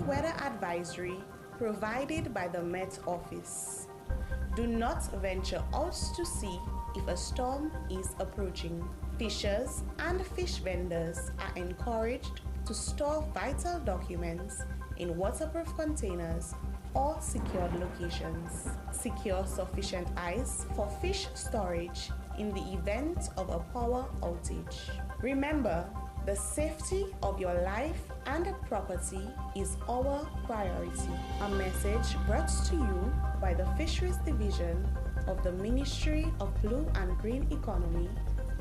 weather advisory provided by the Met Office. Do not venture out to sea if a storm is approaching. Fishers and fish vendors are encouraged to store vital documents in waterproof containers or secured locations. Secure sufficient ice for fish storage in the event of a power outage. Remember, the safety of your life and property is our priority. A message brought to you by the Fisheries Division of the Ministry of Blue and Green Economy,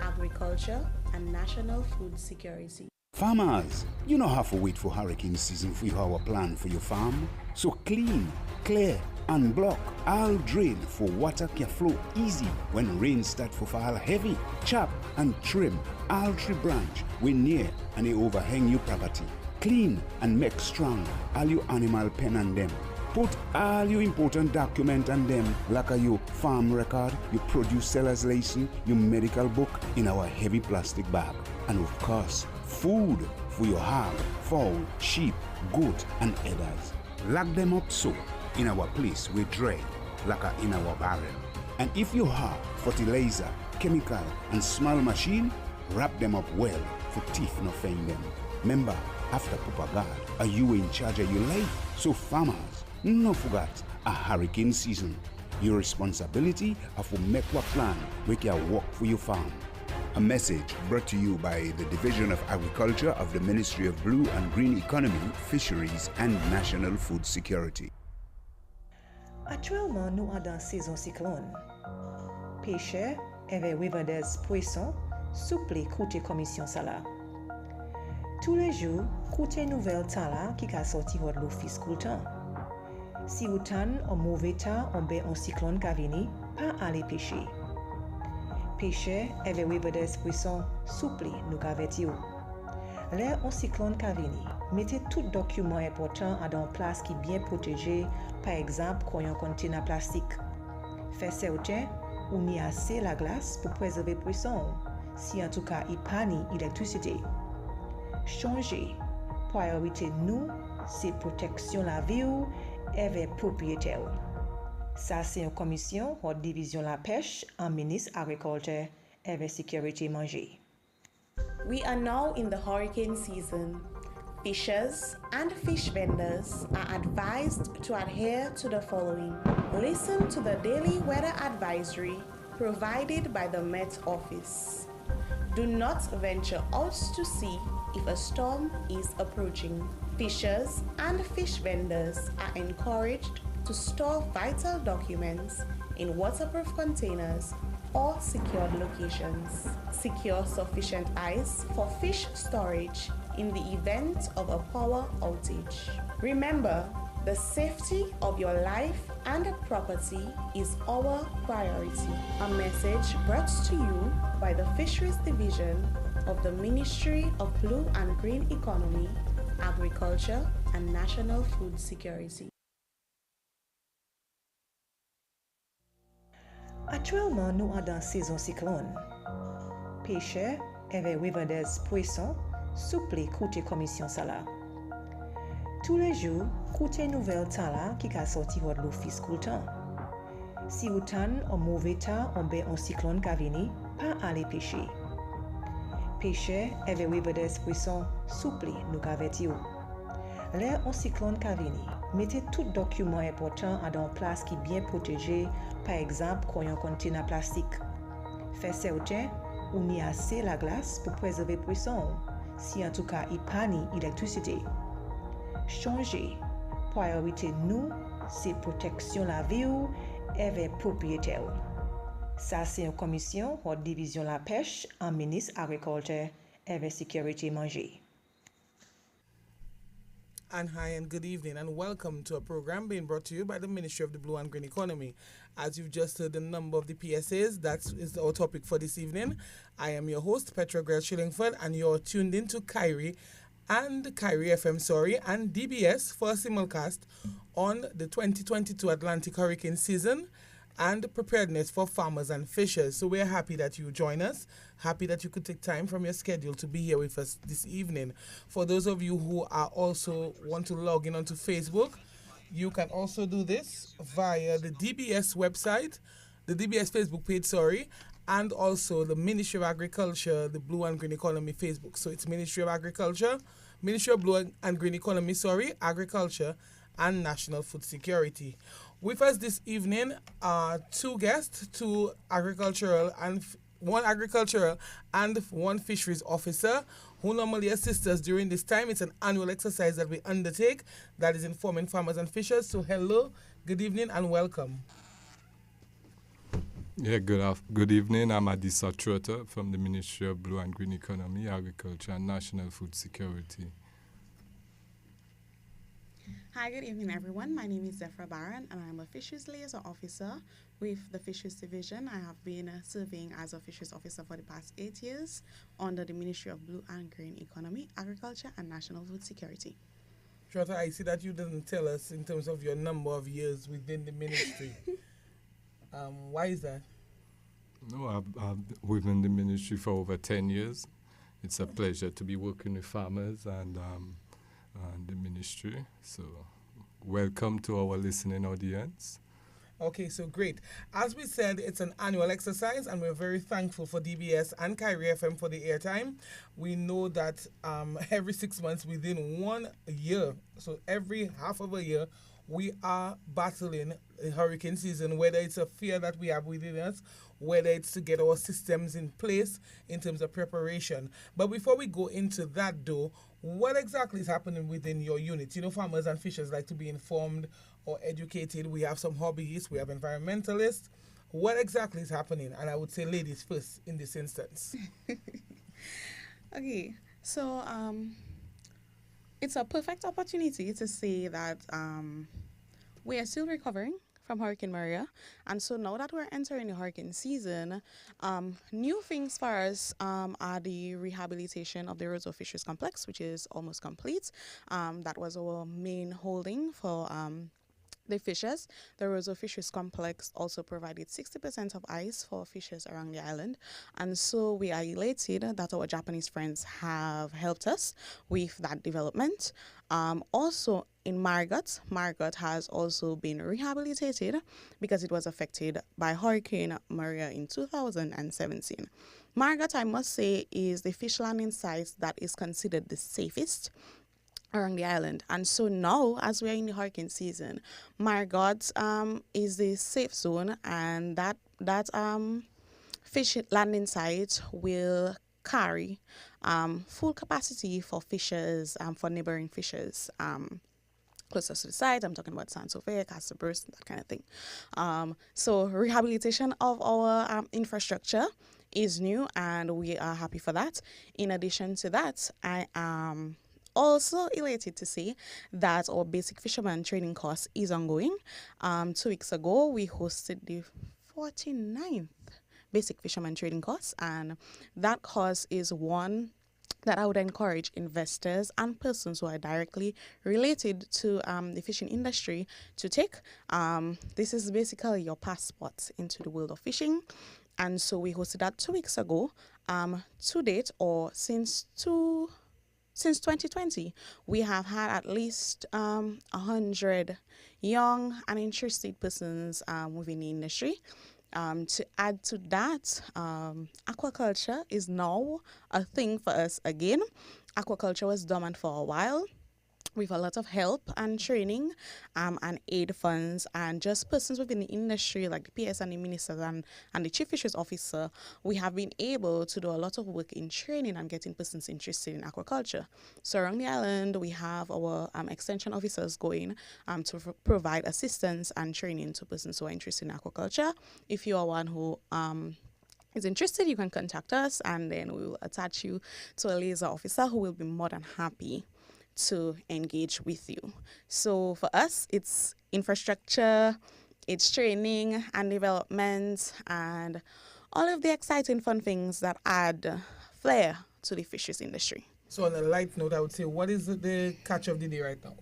Agriculture, and National Food Security. Farmers, you don't have to wait for hurricane season for you have a plan for your farm. So clean, clear, and block all drain for water can flow easy when rain start for fall heavy. Chop and trim all tree branch when near and they overhang your property. Clean and make strong all your animal pen and them. Put all your important document and them like your farm record, your produce seller's license, your medical book in our heavy plastic bag. And of course, food for your hog, fowl, sheep, goat, and others. Lock them up so in our place we dry, like in our barrel. And if you have fertilizer, chemical, and small machine, wrap them up well for thief not find them. Remember, after Papa God, are you in charge of your life? So farmers, no forget a hurricane season. Your responsibility is to make a plan we can work for your farm. A message brought to you by the Division of Agriculture of the Ministry of Blue and Green Economy, Fisheries and National Food Security. Actuellement, nous sommes dans saison cyclone. Pêcheurs et rivendeurs poissons souple écoutez commission ça là. Tous les jours, écoutez nouvelle temps là qui a sorti de l'office tout le temps. Si vous avez un mauvais temps, on a un cyclone qui vient, pas aller pêcher. Pêcheurs et rivendeurs poissons souple nous avertir. Là, un cyclone qui vient, mettez tout document important dans une place qui est bien protégée, par exemple, quand un conteneur plastique. Faites certain, on y a assez la glace pour préserver les poissons, si en tout cas il n'y a pas d'électricité. Changez. Priorité nous, c'est protection la vie et les propriétaires. Ça, c'est une commission de division la pêche en ministre agriculture et la sécurité manger. We are now in the hurricane season. Fishers and fish vendors are advised to adhere to the following. Listen to the daily weather advisory provided by the Met Office. Do not venture out to sea if a storm is approaching. Fishers and fish vendors are encouraged to store vital documents in waterproof containers or secured locations. Secure sufficient ice for fish storage in the event of a power outage. Remember, the safety of your life and property is our priority. A message brought to you by the Fisheries Division of the Ministry of Blue and Green Economy, Agriculture, and National Food Security. Actuellement, nous sommes dans saison cyclone. Pêcheurs et rivendeurs poissons souple écoutez commission ça là. Tous les jours, écoutez nouvelle temps là qui a sorti de l'office tout le temps. Si vous avez un mauvais temps, on a un cyclone qui vient, pas aller pêcher. Pêcheurs et rivendeurs poissons souple nous avertir. Là, un cyclone qui vient, mettez tout document important dans une place qui est bien protégée, par exemple, quand un conteneur plastique. Faites certain, on y a assez la glace pour préserver les poissons, si en tout cas il n'y a pas d'électricité. Changez. Priorité nous, c'est protection la vie et les propriétaires. Ça, c'est une commission de division la pêche en ministre agriculture et la sécurité manger. And hi and good evening and welcome to a program being brought to you by the Ministry of the Blue and Green Economy. As you've just heard the number of the PSAs, that is our topic for this evening. I am your host, Petra Grace Shillingford, and you're tuned in to Kyrie FM, and DBS for a simulcast on the 2022 Atlantic hurricane season and preparedness for farmers and fishers. So we're happy that you join us, happy that you could take time from your schedule to be here with us this evening. For those of you who are also want to log in onto Facebook, you can also do this via the DBS website, the DBS Facebook page, and also the Ministry of Agriculture, the Blue and Green Economy Facebook. So it's Ministry of Agriculture, Ministry of Blue and Green Economy, Agriculture, and National Food Security. With us this evening are two guests, one agricultural and one fisheries officer who normally assist us during this time. It's an annual exercise that we undertake that is informing farmers and fishers. So hello, good evening, and welcome. Yeah, good evening. I'm Adisa Trotter from the Ministry of Blue and Green Economy, Agriculture, and National Food Security. Hi, good evening, everyone. My name is Zephyr Barron, and I'm a Fisheries Liaison Officer with the Fisheries Division. I have been serving as a Fisheries Officer for the past 8 years under the Ministry of Blue and Green Economy, Agriculture, and National Food Security. Trotter, I see that you didn't tell us in terms of your number of years within the ministry. Why is that? No, I've within the ministry for over 10 years. It's a pleasure to be working with farmers and the ministry. So welcome to our listening audience. Okay, so great. As we said, it's an annual exercise, and we're very thankful for DBS and Kyrie FM for the airtime. We know that every 6 months within 1 year, so every half of a year, we are battling the hurricane season, whether it's a fear that we have within us, whether it's to get our systems in place in terms of preparation. But before we go into that, though, what exactly is happening within your unit? You know, farmers and fishers like to be informed or educated. We have some hobbyists, we have environmentalists. What exactly is happening? And I would say ladies first in this instance. Okay, so it's a perfect opportunity to say that we are still recovering from Hurricane Maria. And so now that we're entering the hurricane season, new things for us are the rehabilitation of the Roseau Fisheries Complex, which is almost complete. That was our main holding for the fishers. The Roseau Fisheries Complex also provided 60% of ice for fishers around the island. And so we are elated that our Japanese friends have helped us with that development. Also in Margot has also been rehabilitated because it was affected by Hurricane Maria in 2017. Margot, I must say, is the fish landing site that is considered the safest around the island. And so now, as we are in the hurricane season, Margot is the safe zone, and that fish landing site will carry full capacity for fishers, for neighboring fishers closer to the site. I'm talking about San Sofia, Casterburst, that kind of thing. So rehabilitation of our infrastructure is new, and we are happy for that. In addition to that, I am also elated to say that our basic fisherman training course is ongoing. 2 weeks ago, we hosted the 49th basic fisherman training course, and that course is one that I would encourage investors and persons who are directly related to the fishing industry to take. This is basically your passport into the world of fishing. And so we hosted that 2 weeks ago. To date, or since 2020, we have had at least 100 young and interested persons within the industry. To add to that, aquaculture is now a thing for us again. Aquaculture was dormant for a while. With a lot of help and training and aid funds and just persons within the industry like the PS and the ministers and the chief fisheries officer, we have been able to do a lot of work in training and getting persons interested in aquaculture. So around the island, we have our extension officers going to provide assistance and training to persons who are interested in aquaculture. If you are one who is interested, you can contact us, and then we will attach you to a liaison officer who will be more than happy to engage with you. So for us, it's infrastructure, it's training and development, and all of the exciting fun things that add flair to the fisheries industry. So on a light note, I would say, what is the catch of the day right now?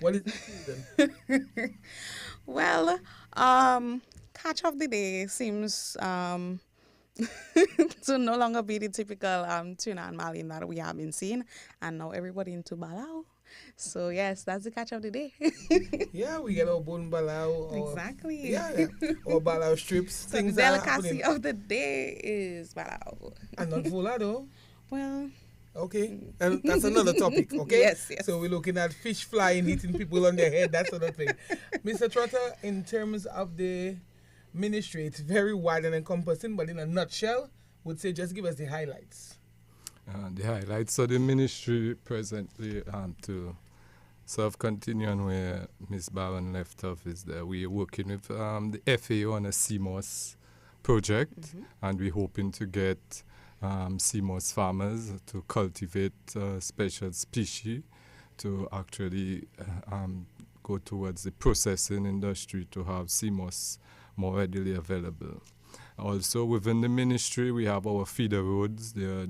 What is the season? Well, catch of the day seems to no longer be the typical tuna and marlin that we have been seeing, and now everybody into balau. So yes, that's the catch of the day. Yeah, we get our bone balau. Or, Exactly. Yeah. Or balau strips. So the Things are delicacy happening. of the day is balau. And not vola though. Well, Okay, and that's another topic, okay? Yes. So we're looking at fish flying, hitting people on their head, that sort of thing. Mr. Trotter, in terms of the ministry, it's very wide and encompassing, but in a nutshell, would say just give us the highlights. The highlights of the ministry presently, to sort of continue on where Ms. Barron left off, is that we are working with the FAO on a CMOS project, and we're hoping to get CMOS farmers to cultivate special species to actually go towards the processing industry to have CMOS more readily available. Also within the ministry, we have our feeder roads. There are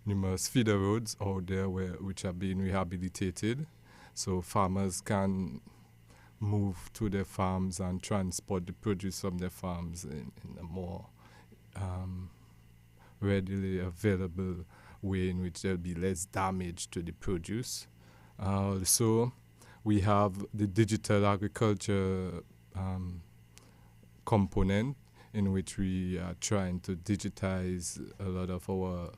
numerous feeder roads out there which are being rehabilitated, so farmers can move to their farms and transport the produce from their farms in a more readily available way in which there'll be less damage to the produce. Also, we have the digital agriculture component, in which we are trying to digitize a lot of our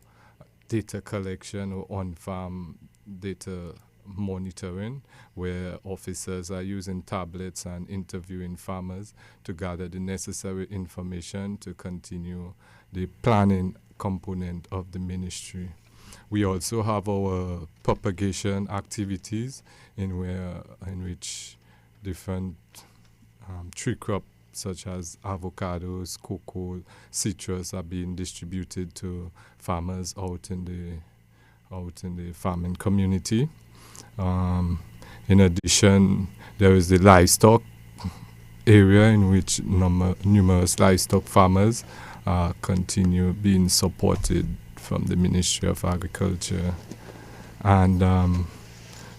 data collection or on-farm data monitoring, where officers are using tablets and interviewing farmers to gather the necessary information to continue the planning component of the ministry. We also have our propagation activities in which different tree crops such as avocados, cocoa, citrus are being distributed to farmers out in the farming community. In addition, there is the livestock area in which numerous livestock farmers continue being supported from the Ministry of Agriculture, and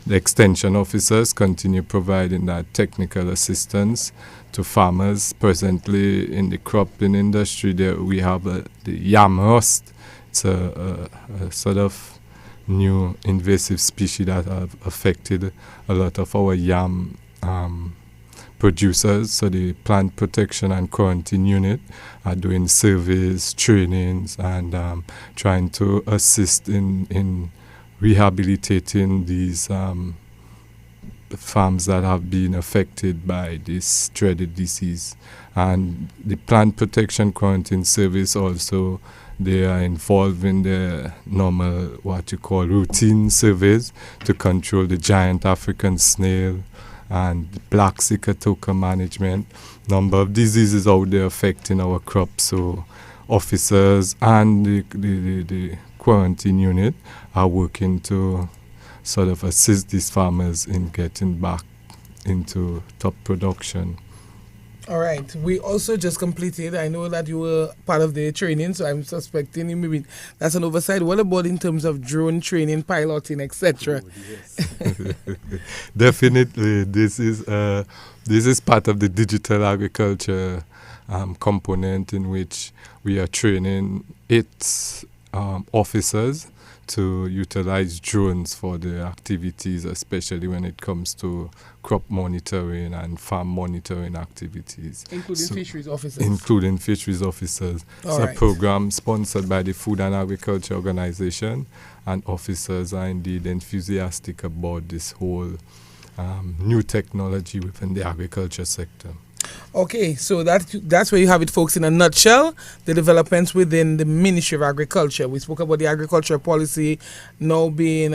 the extension officers continue providing that technical assistance to farmers. Presently in the cropping industry, there we have the yam rust. It's a sort of new invasive species that have affected a lot of our yam producers. So the Plant Protection and Quarantine Unit are doing surveys, trainings, and trying to assist in rehabilitating these farms that have been affected by this dreaded disease. And the Plant Protection Quarantine Service also, they are involved in the normal, what you call routine surveys to control the giant African snail and the black Sikatoka management. Number of diseases out there affecting our crops. So officers and the quarantine unit are working to sort of assist these farmers in getting back into top production. All right. We also just completed, I know that you were part of the training, so I'm suspecting maybe that's an oversight. What about in terms of drone training, piloting, etc.? Oh, yes. Definitely, this is part of the digital agriculture component, in which we are training 8 officers to utilize drones for their activities, especially when it comes to crop monitoring and farm monitoring activities. Including fisheries officers. Including fisheries officers. It's a program sponsored by the Food and Agriculture Organization, and officers are indeed enthusiastic about this whole new technology within the agriculture sector. Okay, so that's where you have it, folks, in a nutshell, the developments within the Ministry of Agriculture. We spoke about the agriculture policy now being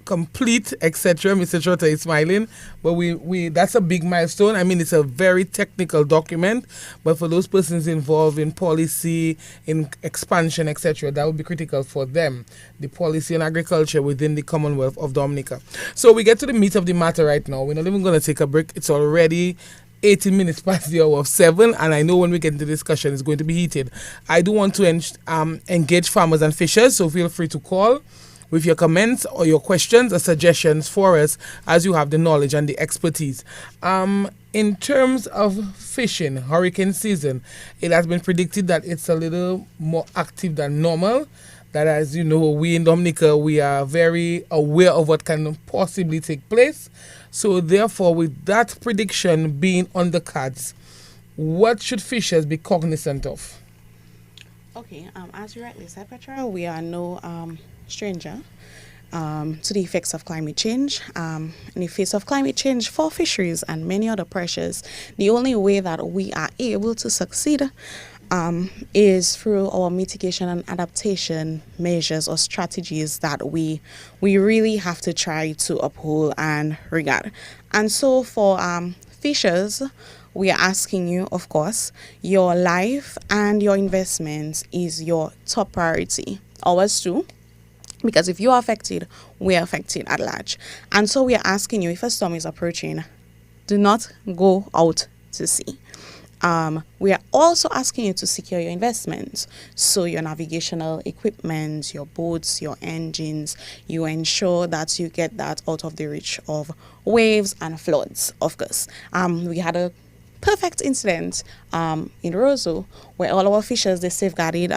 complete, etc. Mr. Trotter is smiling, but we that's a big milestone. I mean, it's a very technical document, but for those persons involved in policy, in expansion, etc., that would be critical for them, the policy and agriculture within the Commonwealth of Dominica. So we get to the meat of the matter right now. We're not even going to take a break. It's already 18 minutes past the hour of 7, and I know when we get into discussion, it's going to be heated. I do want to engage farmers and fishers, so feel free to call with your comments or your questions or suggestions for us, as you have the knowledge and the expertise. In terms of fishing, hurricane season, it has been predicted that it's a little more active than normal. That, as you know, we in Dominica, we are very aware of what can possibly take place. So therefore, with that prediction being on the cards, what should fishers be cognizant of? Okay, as you rightly said, Petra, we are no stranger to the effects of climate change. In the face of climate change for fisheries and many other pressures, the only way that we are able to succeed is through our mitigation and adaptation measures or strategies that we really have to try to uphold and regard. And so for fishers, we are asking you, of course, your life and your investments is your top priority. Ours too. Because if you are affected, we are affected at large. And so we are asking you, if a storm is approaching, do not go out to sea. We are also asking you to secure your investments. So your navigational equipment, your boats, your engines, you ensure that you get that out of the reach of waves and floods, of course. We had a perfect incident in Roseau where all our fishers, they safeguarded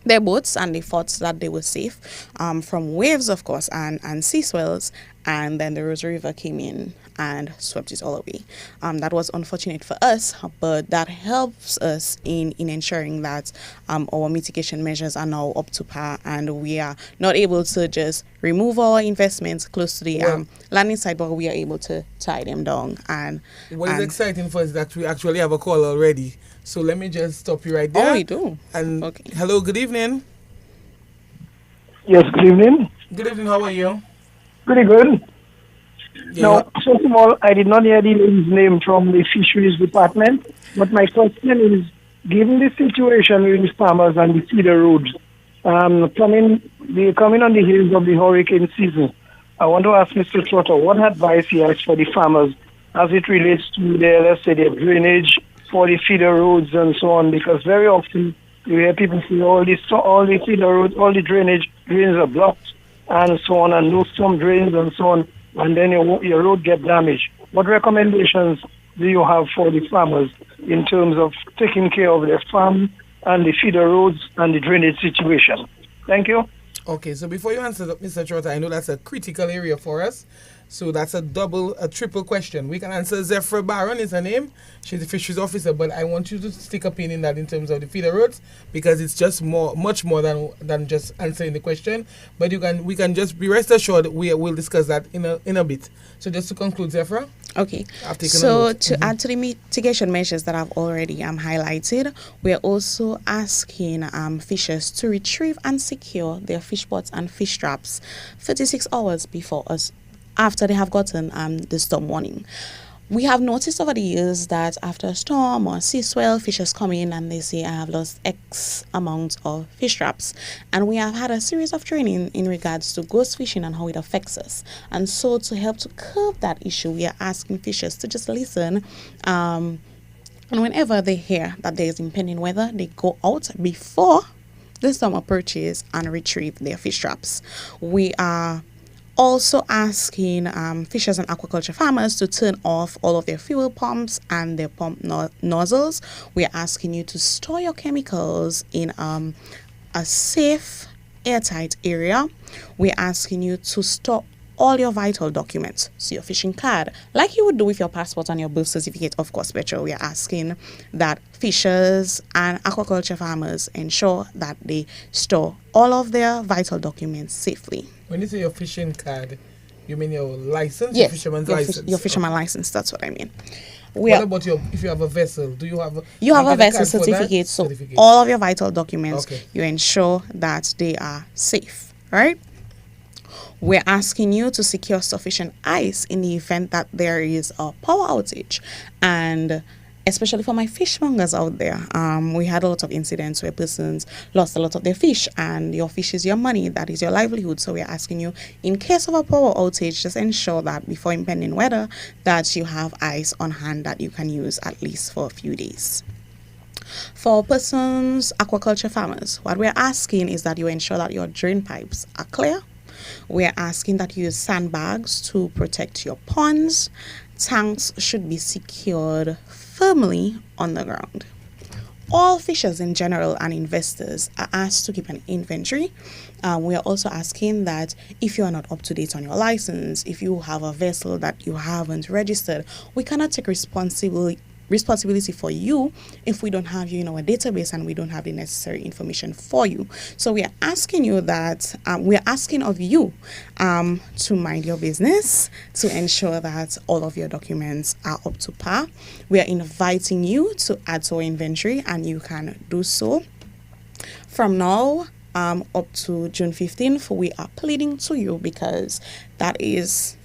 their boats and they thought that they were safe from waves, of course, and sea swells. And then the Rose River came in and swept it all away. That was unfortunate for us, but that helps us in ensuring that our mitigation measures are now up to par and we are not able to just remove our investments close to the landing site, but we are able to tie them down. And what is exciting for us is that we actually have a call already. So let me just stop you right there. Oh, we do? And okay. Hello, good evening. Yes, good evening. Good evening, how are you? Pretty good. Yeah. Now, first of all, I did not hear the lady's name from the Fisheries Department, but my question is, given the situation with the farmers and the feeder roads, coming on the heels of the hurricane season, I want to ask Mr. Trotter, what advice he has for the farmers as it relates to their, let's say, their drainage for the feeder roads and so on, because very often you hear people say all the feeder roads, all the drains are blocked and so on, and no storm drains and so on, and then your road get damaged. What recommendations do you have for the farmers in terms of taking care of their farm and the feeder roads and the drainage situation? Thank you. Okay, so before you answer, Mr. Trotter, I know that's a critical area for us. So that's a triple question. We can answer Zephyr Barron is her name. She's the fisheries officer, but I want you to stick a pin in that in terms of the feeder roads because it's just much more than just answering the question. But we can just be rest assured we will discuss that in a bit. So just to conclude, Zephyr. Okay. So to add to the mitigation measures that I've already highlighted, we are also asking fishers to retrieve and secure their fish pots and fish traps 36 hours before us. After they have gotten the storm warning. We have noticed over the years that after a storm or a sea swell, fishers come in and they say, I have lost X amount of fish traps. And we have had a series of training in regards to ghost fishing and how it affects us. And so to help to curb that issue, we are asking fishers to just listen. And whenever they hear that there is impending weather, they go out before the storm approaches and retrieve their fish traps. We are also asking fishers and aquaculture farmers to turn off all of their fuel pumps and their pump nozzles. We are asking you to store your chemicals in a safe, airtight area. We're asking you to store all your vital documents, so your fishing card, like you would do with your passport and your birth certificate, of course, Petro. We are asking that fishers and aquaculture farmers ensure that they store all of their vital documents safely. When you say your fishing card, you mean your license? Yes, your fisherman's license? Your fisherman license, that's what I mean. What about if you have a vessel? Do you have you have a vessel certificate, so all of your vital documents, you ensure that they are safe, right? We're asking you to secure sufficient ice in the event that there is a power outage. And especially for my fishmongers out there, we had a lot of incidents where persons lost a lot of their fish, and your fish is your money, that is your livelihood. So we're asking you, in case of a power outage, just ensure that before impending weather, that you have ice on hand that you can use at least for a few days. For persons, aquaculture farmers, what we're asking is that you ensure that your drain pipes are clear We are asking that you use sandbags to protect your ponds. Tanks should be secured firmly on the ground. All fishers in general and investors are asked to keep an inventory. We are also asking that if you are not up to date on your license, if you have a vessel that you haven't registered, we cannot take responsibility for you if we don't have you in our database and we don't have the necessary information for you. So we are asking you that we are asking of you to mind your business, to ensure that all of your documents are up to par. We are inviting you to add to our inventory, and you can do so from now up to June 15th. We are pleading to you because that is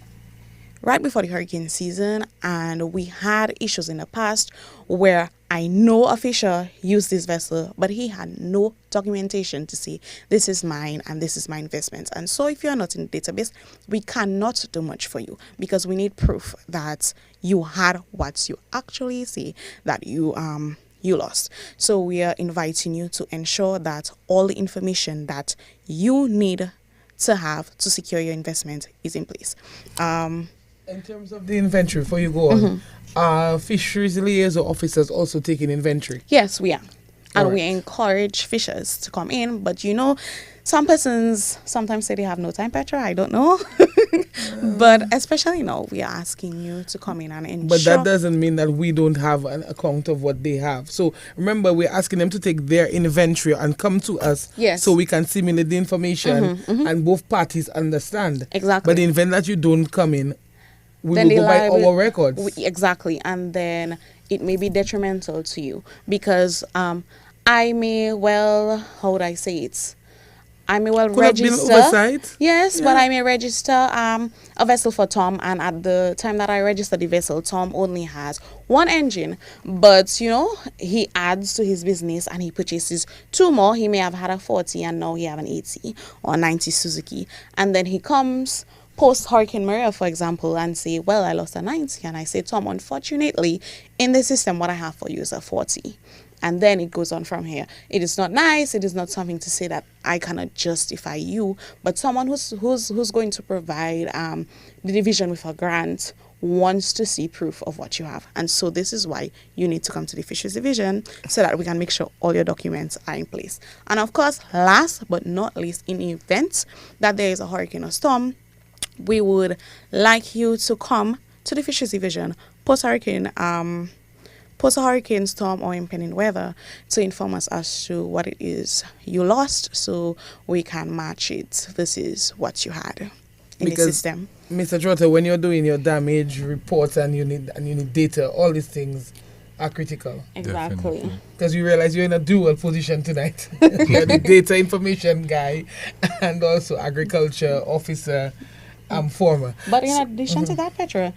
right before the hurricane season, and we had issues in the past where I know a fisher used this vessel, but he had no documentation to say this is mine and this is my investment. And so if you're not in the database, we cannot do much for you because we need proof that you had what you actually say that you lost. So we are inviting you to ensure that all the information that you need to have to secure your investment is in place. In terms of the inventory, before you go on, are fisheries liaison officers also taking inventory? Yes, we are. And we Alright. encourage fishers to come in. But some persons sometimes say they have no time, Petra. I don't know. But especially now, we are asking you to come in and ensure. But that doesn't mean that we don't have an account of what they have. So remember, we're asking them to take their inventory and come to us, Yes. so we can simulate the information and both parties understand. Exactly. But in the event that you don't come in, we Then will the go by liability- our records. Exactly. And then it may be detrimental to you because I may well, how would I say it? I may well Could have been register. oversight. Yes, Yeah. but I may register a vessel for Tom, and at the time that I register the vessel, Tom only has one engine. But he adds to his business and he purchases two more. He may have had a 40 and now he have an 80 or 90 Suzuki, and then he comes post Hurricane Maria, for example, and say, well, I lost a 90, and I say, Tom, unfortunately, in the system, what I have for you is a 40. And then it goes on from here. It is not nice. It is not something to say that I cannot justify you. But someone who's going to provide the division with a grant wants to see proof of what you have. And so this is why you need to come to the Fisheries Division so that we can make sure all your documents are in place. And of course, last but not least, in the event that there is a hurricane or storm, we would like you to come to the Fisheries Division post-hurricane storm or impending weather to inform us as to what it is you lost so we can match it versus what you had in the system. Mr. Trotter, when you're doing your damage reports and you need data, all these things are critical. Exactly. Definitely. Because you realize you're in a dual position tonight. You're the data information guy and also agriculture officer. Former. But in addition to that, Petra,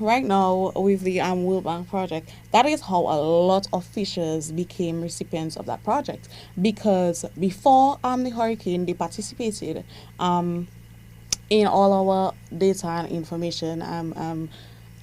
right now with the World Bank project, that is how a lot of fishers became recipients of that project. Because before the hurricane, they participated in all our data and information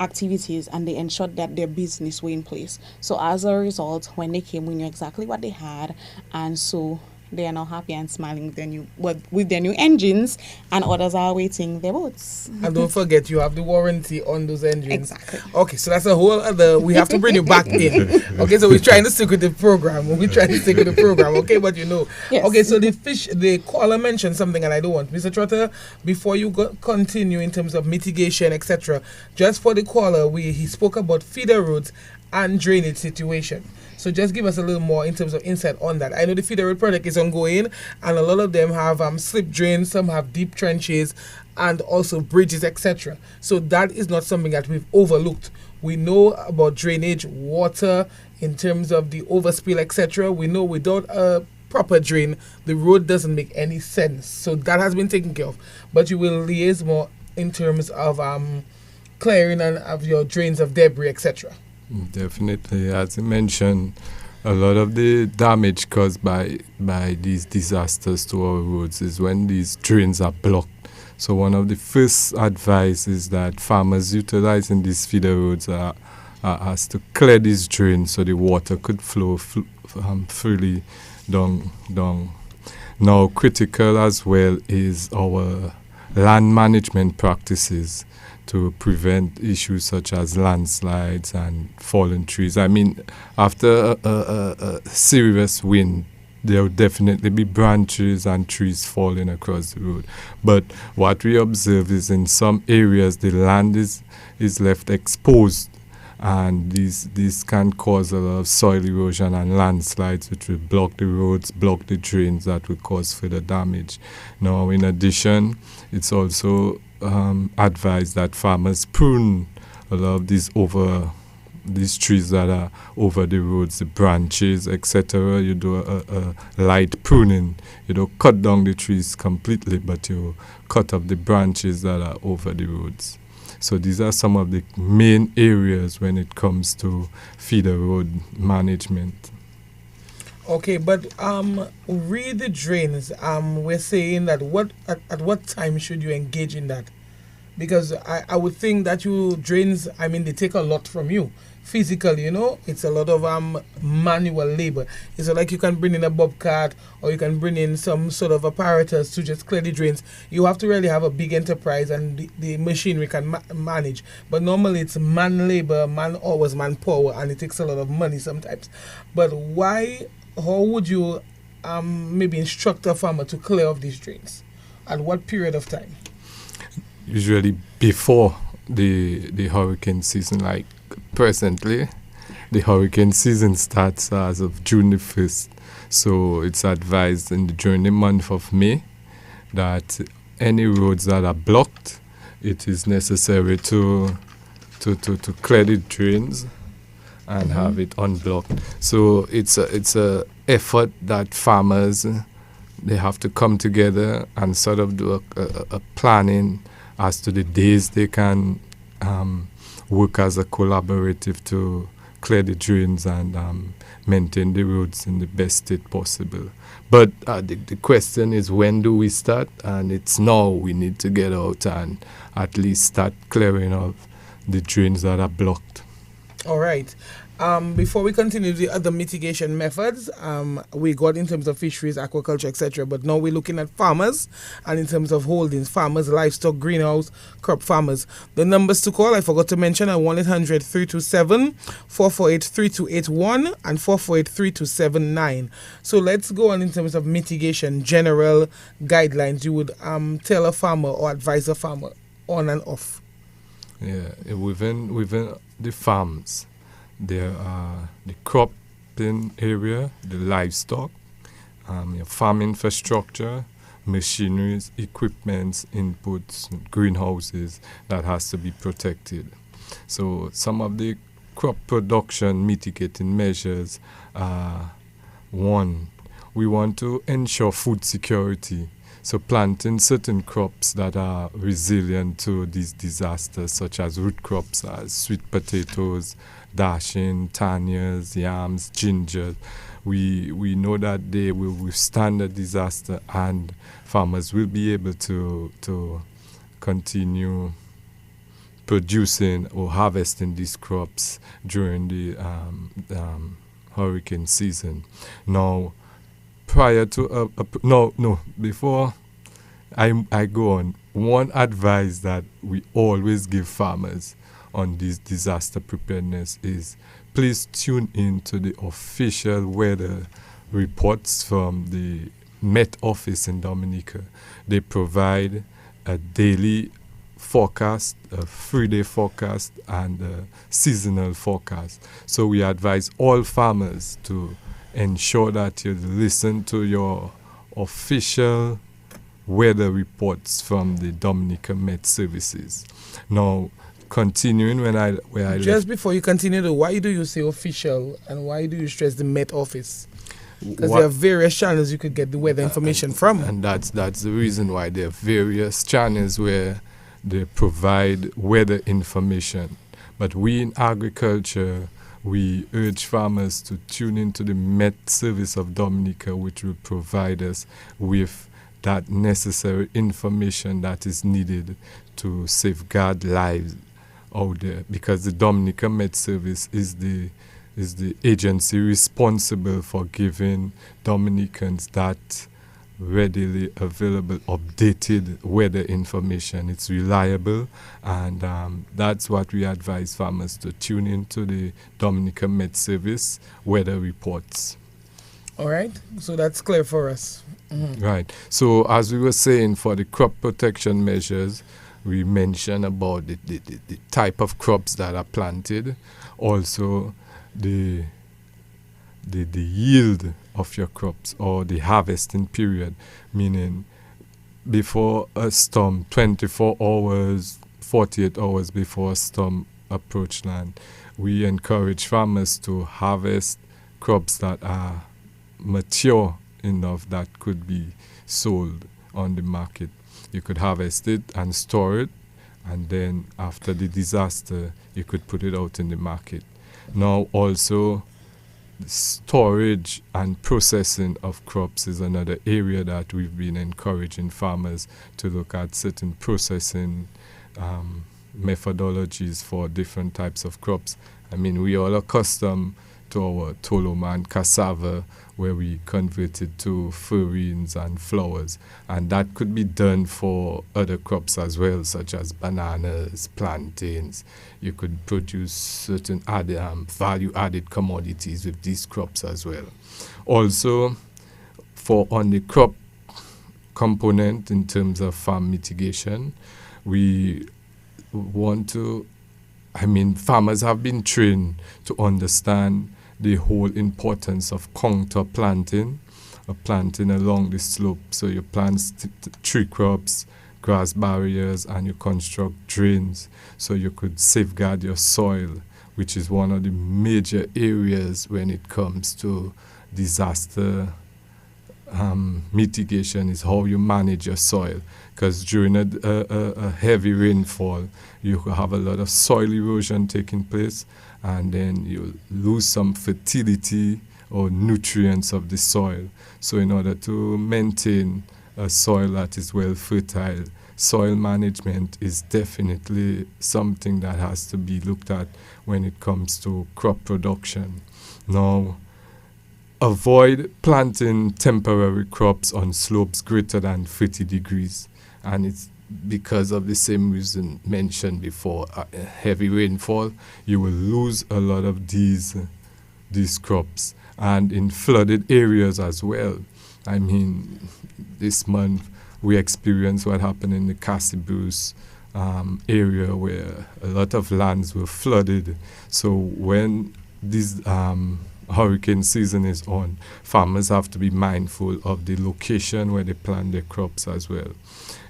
activities, and they ensured that their business were in place. So as a result, when they came, we knew exactly what they had, and so they are now happy and smiling with their new engines, and others are awaiting their boats. And don't forget, you have the warranty on those engines. Exactly. Okay, so that's a whole other. We have to bring you back in. Okay, so we're trying to stick with the program. Okay, but Yes. Okay, so the caller mentioned something, and I don't want Mr. Trotter, before you continue in terms of mitigation, etc. Just for the caller, he spoke about feeder roads and drainage situation. So just give us a little more in terms of insight on that. I know the feeder road project is ongoing, and a lot of them have slip drains, some have deep trenches, and also bridges, etc. So that is not something that we've overlooked. We know about drainage, water, in terms of the overspill, etc. We know without a proper drain, the road doesn't make any sense. So that has been taken care of. But you will liaise more in terms of clearing and of your drains of debris, etc. Definitely, as you mentioned, a lot of the damage caused by these disasters to our roads is when these drains are blocked. So one of the first advice is that farmers utilizing these feeder roads are asked to clear these drains so the water could flow freely down Now, critical as well is our land management practices to prevent issues such as landslides and fallen trees. I mean, after a serious wind, there will definitely be branches and trees falling across the road. But what we observe is in some areas the land is left exposed, and these can cause a lot of soil erosion and landslides, which will block the roads, block the drains, that will cause further damage. Now, in addition, it's also advised that farmers prune a lot of these trees that are over the roads, the branches, etc. You do a light pruning. You don't cut down the trees completely, but you cut off the branches that are over the roads. So these are some of the main areas when it comes to feeder road management. Okay, but read the drains. We're saying that at what time should you engage in that? Because I would think that you drains, I mean, they take a lot from you physically, it's a lot of manual labor. It's not like you can bring in a bobcat or you can bring in some sort of apparatus to just clear the drains. You have to really have a big enterprise, and the machinery can manage. But normally it's man labor, man hours, manpower, and it takes a lot of money sometimes. But how would you maybe instruct a farmer to clear off these drains? At what period of time? Usually before the hurricane season. Like presently, the hurricane season starts as of June the 1st. So it's advised during the month of May that any roads that are blocked, it is necessary to clear the drains and have it unblocked. So it's a effort that farmers, they have to come together and sort of do a planning as to the days they can work as a collaborative to clear the drains and maintain the roads in the best state possible. But the question is, when do we start? And it's now we need to get out and at least start clearing of the drains that are blocked. All right. Before we continue the other mitigation methods, we got in terms of fisheries, aquaculture, etc. But now we're looking at farmers, and in terms of holdings, farmers, livestock, greenhouse, crop farmers. The numbers to call, I forgot to mention, are 1-800-327-448-3281 and 448-3279. So let's go on in terms of mitigation, general guidelines you would tell a farmer or advise a farmer on and off. Yeah, within the farms, there are the cropping area, the livestock, your farm infrastructure, machineries, equipments, inputs, greenhouses that has to be protected. So some of the crop production mitigating measures are: one, we want to ensure food security. So planting certain crops that are resilient to these disasters, such as root crops, as sweet potatoes, dashing, tanias, yams, ginger. We know that they will withstand the disaster, and farmers will be able to continue producing or harvesting these crops during the hurricane season. Now, prior to before I go on, one advice that we always give farmers on this disaster preparedness is, please tune in to the official weather reports from the Met Office in Dominica. They provide a daily forecast, a 3-day forecast, and a seasonal forecast. So we advise all farmers to ensure that you listen to your official weather reports from the Dominica Met Services. Now, continuing just before you continue, why do you say official and why do you stress the Met Office? Because there are various channels you could get the weather information from. And that's the reason why there are various channels where they provide weather information. But we in agriculture, we urge farmers to tune into the Met Service of Dominica, which will provide us with that necessary information that is needed to safeguard lives out there. Because the Dominica Met Service is the agency responsible for giving Dominicans that readily available, updated weather information. It's reliable, and that's what we advise farmers to tune into the Dominican Met Service weather reports. All right, so that's clear for us. Right. So as we were saying, for the crop protection measures, we mentioned about the type of crops that are planted, also the yield of your crops, or the harvesting period, meaning before a storm, 24 hours, 48 hours before a storm approach land, we encourage farmers to harvest crops that are mature enough that could be sold on the market. You could harvest it and store it, and then after the disaster, you could put it out in the market. Now also, storage and processing of crops is another area that we've been encouraging farmers to look at certain processing methodologies for different types of crops. I mean, we are accustomed to our toloma and cassava, where we converted to farines and flowers, and that could be done for other crops as well, such as bananas, plantains. You could produce certain value-added commodities with these crops as well. Also, for on the crop component in terms of farm mitigation, we want to, farmers have been trained to understand the whole importance of contour planting, planting along the slope. So you plant tree crops, grass barriers, and you construct drains so you could safeguard your soil, which is one of the major areas when it comes to disaster mitigation, is how you manage your soil. Because during a heavy rainfall, you have a lot of soil erosion taking place, and then you lose some fertility or nutrients of the soil. So in order to maintain a soil that is well fertile, soil management is definitely something that has to be looked at when it comes to crop production. Now, avoid planting temporary crops on slopes greater than 30 degrees. And it's because of the same reason mentioned before, heavy rainfall, you will lose a lot of these crops. And in flooded areas as well. I mean, this month we experienced what happened in the Cassibus area, where a lot of lands were flooded. So when this hurricane season is on, farmers have to be mindful of the location where they plant their crops as well.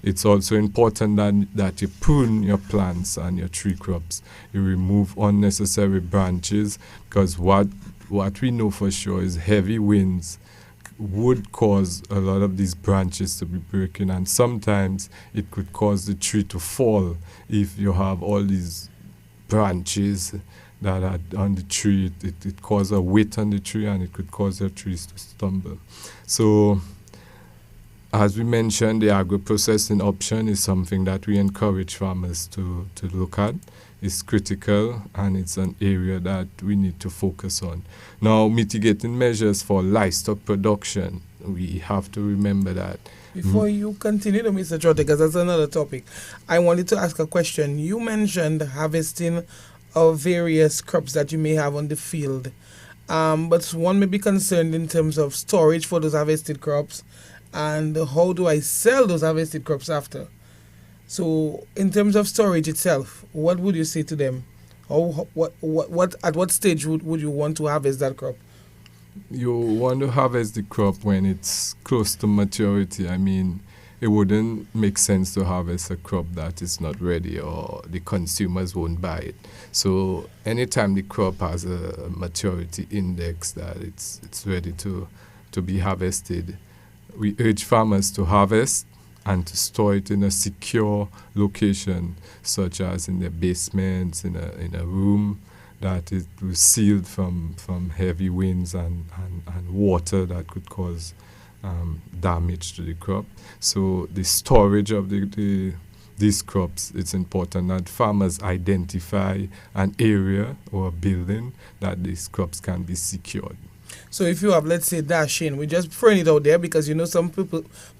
It's also important that you prune your plants and your tree crops. You remove unnecessary branches, because what we know for sure is heavy winds would cause a lot of these branches to be breaking, and sometimes it could cause the tree to fall if you have all these branches that are on the tree. It causes a weight on the tree, and it could cause the trees to stumble. So, as we mentioned, the agro-processing option is something that we encourage farmers to look at. It's critical, and it's an area that we need to focus on. Now, mitigating measures for livestock production, we have to remember that. Before you continue, Mr. Trotte, because that's another topic, I wanted to ask a question. You mentioned harvesting of various crops that you may have on the field, but one may be concerned in terms of storage for those harvested crops, and how do I sell those harvested crops after? So, in terms of storage itself, what would you say to them? At what stage would you want to harvest that crop? You want to harvest the crop when it's close to maturity. I mean, it wouldn't make sense to harvest a crop that is not ready, or the consumers won't buy it. So anytime the crop has a maturity index that it's ready to be harvested, we urge farmers to harvest and to store it in a secure location, such as in their basements, in a room that it was sealed from heavy winds and water that could cause damage to the crop. So the storage of these crops, it's important that farmers identify an area or a building that these crops can be secured. So if you have, let's say, dashing, we're just throwing it out there because some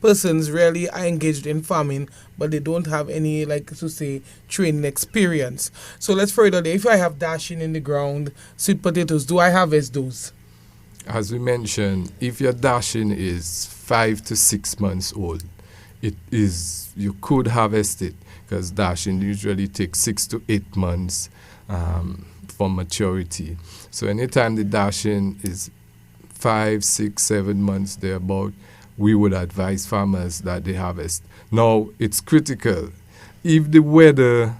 persons really are engaged in farming, but they don't have any, like to say, training experience. So let's throw it out there. If I have dashing in the ground, sweet potatoes, do I harvest those? As we mentioned, if your dashing is 5 to 6 months old, you could harvest it because dashing usually takes 6 to 8 months for maturity. So anytime the dashing is 5, 6, 7 months thereabout, we would advise farmers that they harvest. Now, it's critical. If the weather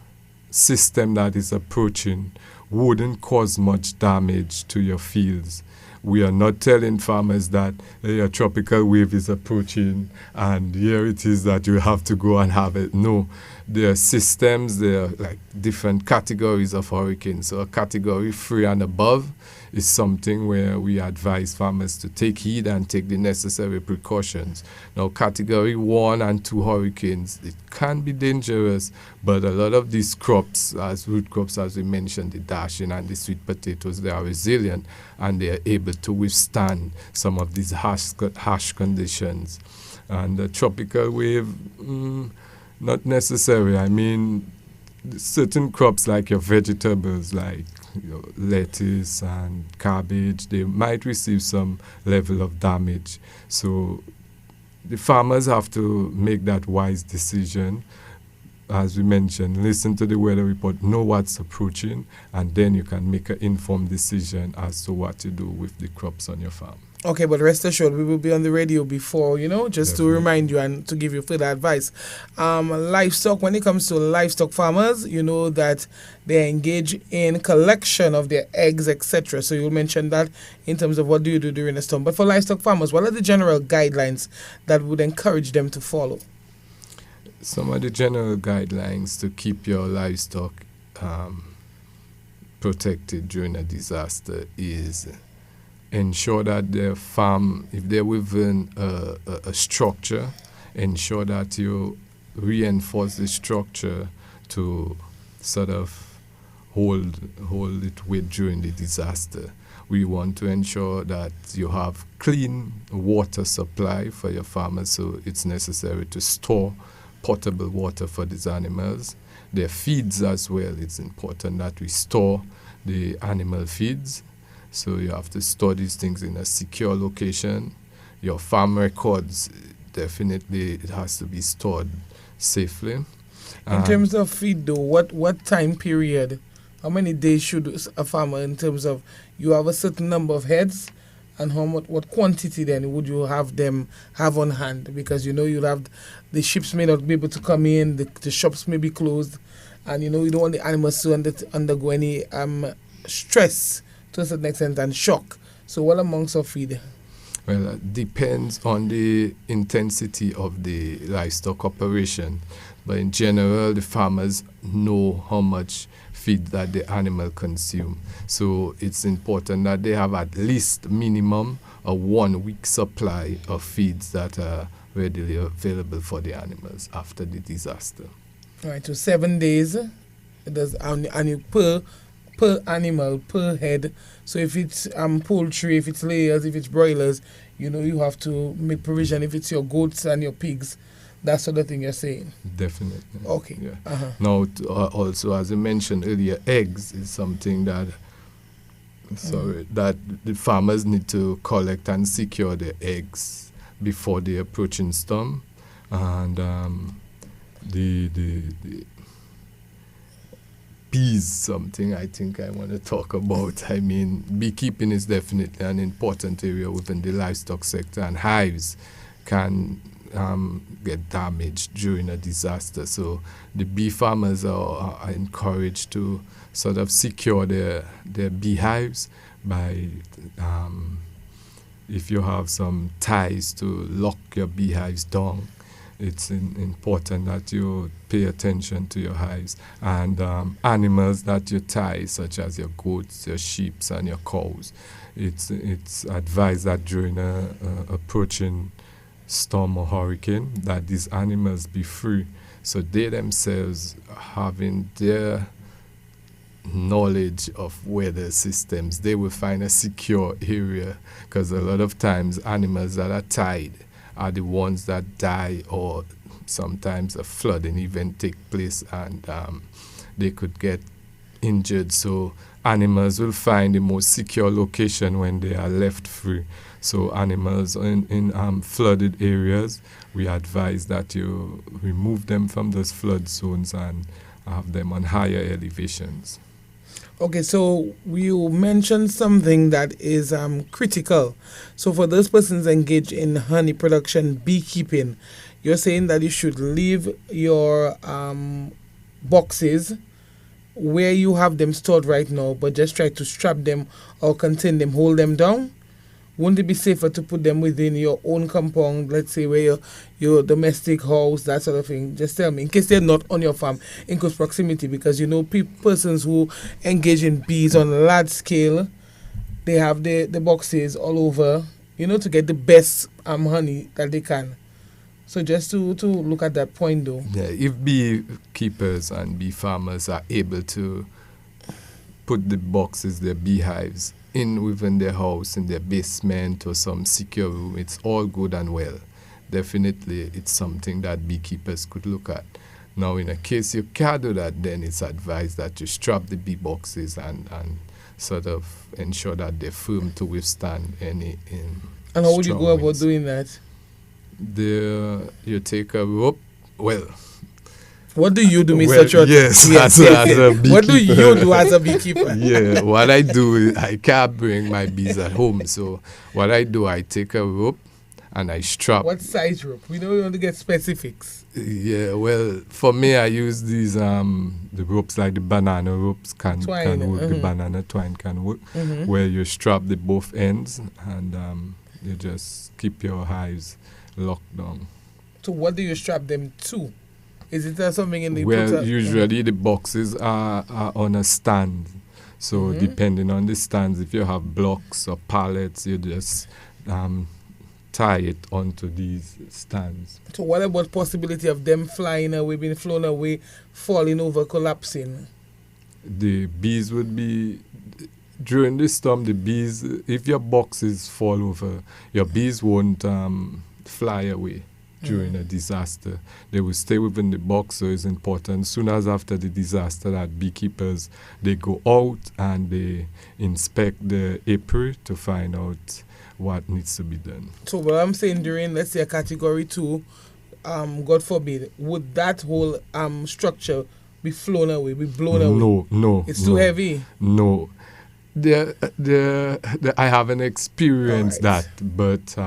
system that is approaching wouldn't cause much damage to your fields, we are not telling farmers that a tropical wave is approaching and here it is that you have to go and have it. No, there are systems, there are like different categories of hurricanes. So a category 3 and above is something where we advise farmers to take heed and take the necessary precautions. Now, category 1 and 2 hurricanes, it can be dangerous, but a lot of these crops, as root crops, as we mentioned, the dashing and the sweet potatoes, they are resilient and they are able to withstand some of these harsh conditions. And the tropical wave, not necessary. I mean, certain crops like your vegetables, like lettuce and cabbage, they might receive some level of damage. So the farmers have to make that wise decision. As we mentioned, listen to the weather report, know what's approaching, and then you can make an informed decision as to what to do with the crops on your farm. Okay, but rest assured, we will be on the radio before, just Definitely. To remind you and to give you further advice. Livestock, when it comes to livestock farmers, you know that they engage in collection of their eggs, etc. So you'll mention that in terms of what do you do during the storm. But for livestock farmers, what are the general guidelines that would encourage them to follow? Some of the general guidelines to keep your livestock protected during a disaster is ensure that their farm, if they're within a structure, ensure that you reinforce the structure to sort of hold it with during the disaster. We want to ensure that you have clean water supply for your farmers, so it's necessary to store potable water for these animals. Their feeds as well, it's important that we store the animal feeds. So you have to store these things in a secure location. Your farm records, definitely it has to be stored safely. In terms of feed though, what time period, how many days should a farmer, in terms of you have a certain number of heads, and what quantity then would you have them have on hand? Because you'll have the ships may not be able to come in, the shops may be closed, and you don't want the animals to undergo any stress to a certain extent and shock. So what amounts of feed? Well, it depends on the intensity of the livestock operation. But in general, the farmers know how much feed that the animal consume. So it's important that they have at least minimum a 1 week supply of feeds that are readily available for the animals after the disaster. All right, so 7 days, and you per animal, per head. So if it's poultry, if it's layers, if it's broilers, you have to make provision. If it's your goats and your pigs, that sort of thing you're saying. Definitely. Okay. Yeah. Uh-huh. Now, also, as I mentioned earlier, eggs is something that the farmers need to collect and secure their eggs before the approaching storm. And the bees, something I think I want to talk about. I mean, beekeeping is definitely an important area within the livestock sector, and hives can get damaged during a disaster. So the bee farmers are encouraged to sort of secure their beehives by, if you have some ties to lock your beehives down, it's important that you pay attention to your hives. And animals that you tie, such as your goats, your sheep, and your cows, it's advised that during a approaching storm or hurricane that these animals be free, so they themselves having their knowledge of weather systems, they will find a secure area, because a lot of times animals that are tied are the ones that die, or sometimes a flooding event take place and they could get injured. So animals will find the most secure location when they are left free. So animals in flooded areas, we advise that you remove them from those flood zones and have them on higher elevations. Okay, so you mentioned something that is critical. So for those persons engaged in honey production, beekeeping, you're saying that you should leave your boxes where you have them stored right now, but just try to strap them or contain them, hold them down? Wouldn't it be safer to put them within your own compound, let's say where your domestic house, that sort of thing? Just tell me, in case they're not on your farm, in close proximity, because you know persons who engage in bees on a large scale, they have the boxes all over, you know, to get the best honey that they can. So just to look at that point though. Yeah, if beekeepers and bee farmers are able to put the boxes, their beehives, within their house, in their basement or some secure room, it's all good and well. Definitely it's something that beekeepers could look at. Now in a case you can't do that, then it's advised that you strap the bee boxes and sort of ensure that they're firm to withstand any And how would you go about doing that? You take a rope. Well, what do you do, Mr. Church? Yes, as a beekeeper. What do you do as a beekeeper? Yeah, what I do is I can't bring my bees at home. So what I do, I take a rope and I strap. What size rope? We don't want to get specifics. Yeah, well, for me, I use these the ropes like the banana ropes can work. The banana twine can work, where you strap the both ends and you just keep your hives locked down. So what do you strap them to? Is it something in the... Well, usually the boxes are on a stand. So depending on the stands, if you have blocks or pallets, you just tie it onto these stands. So what about possibility of them flying away, being flown away, falling over, collapsing? The bees would be... During this storm, the bees, if your boxes fall over, your bees won't fly away during a disaster. They will stay within the box, so it's important. Soon as after the disaster, that beekeepers, they go out and they inspect the apiary to find out what needs to be done. So what I'm saying, during, let's say, a category 2, God forbid, would that whole structure be flown away, be blown away? No. It's too heavy? No. I haven't experienced that, but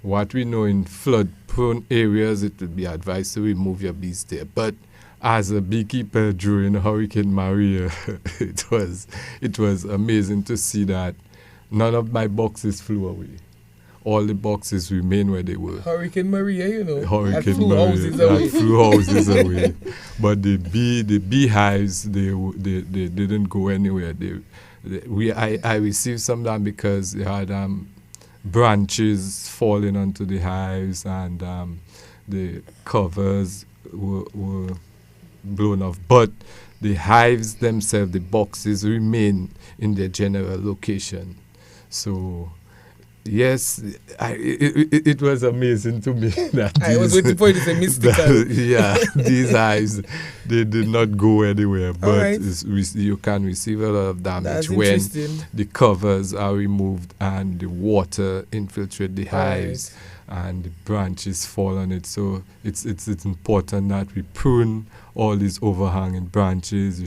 what we know in flood-prone areas, it would be advised to remove your bees there. But as a beekeeper during Hurricane Maria, it was amazing to see that none of my boxes flew away. All the boxes remain where they were. Hurricane Maria, you know. Hurricane Maria that flew houses away. But the beehives, they didn't go anywhere. I received some of them because they had branches falling onto the hives and the covers were blown off. But the hives themselves, the boxes, remain in their general location. So, yes, it was amazing to me that I was waiting for you to say mystical. These hives, they did not go anywhere, but you can receive a lot of damage when the covers are removed and the water infiltrate the hives and the branches fall on it. So it's important that we prune all these overhanging branches. You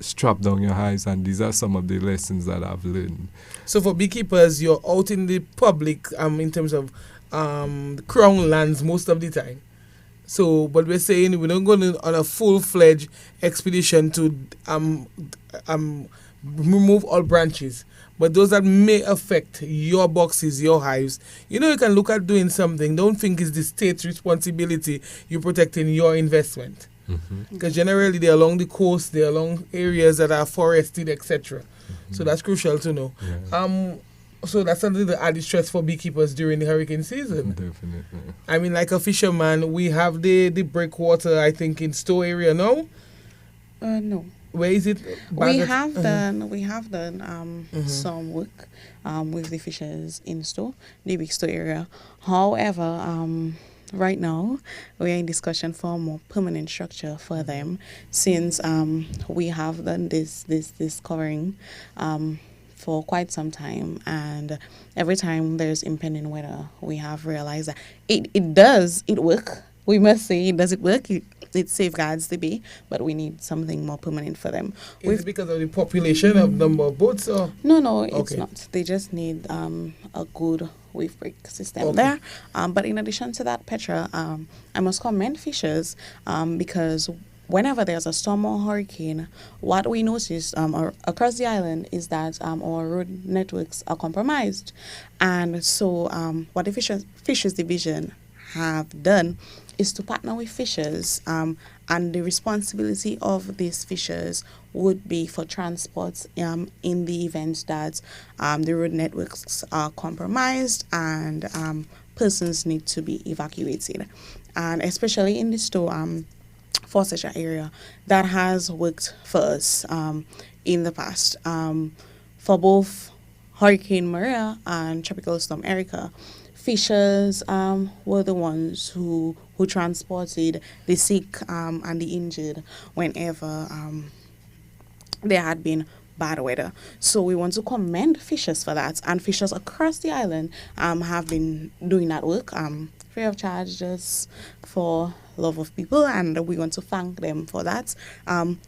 strap down your hives, and these are some of the lessons that I've learned. So for beekeepers, you're out in the public in terms of crown lands most of the time. So, but we're saying we're not going on a full-fledged expedition to remove all branches. But those that may affect your boxes, your hives, you know, you can look at doing something. Don't think it's the state's responsibility. You're protecting your investment. Because generally they're along the coast, they're along areas that are forested, etc. So that's crucial to know. So that's something that added stress for beekeepers during the hurricane season. Definitely. I mean, like a fisherman, we have the breakwater, I think, in Stowe area now. No. Where is it? We have done some work with the fishers in store, the big store area. However, right now we are in discussion for a more permanent structure for them, since we have done this covering for quite some time, and every time there's impending weather, we have realized that it work. We must say it work. It safeguards the bay, but we need something more permanent for them. Is it because of the population of number of boats? Or? No, it's not. They just need a good wave break system there. But in addition to that, Petra, I must commend fishers because whenever there's a storm or hurricane, what we noticed across the island is that our road networks are compromised. And so what the Fisheries Division have done is to partner with fishers, and the responsibility of these fishers would be for transport in the event that the road networks are compromised and persons need to be evacuated. And especially in the Forster area, that has worked for us in the past. For both Hurricane Maria and Tropical Storm Erica, fishers were the ones who transported the sick and the injured whenever there had been bad weather. So we want to commend fishers for that, and fishers across the island have been doing that work free of charge, just for love of people, and we want to thank them for that.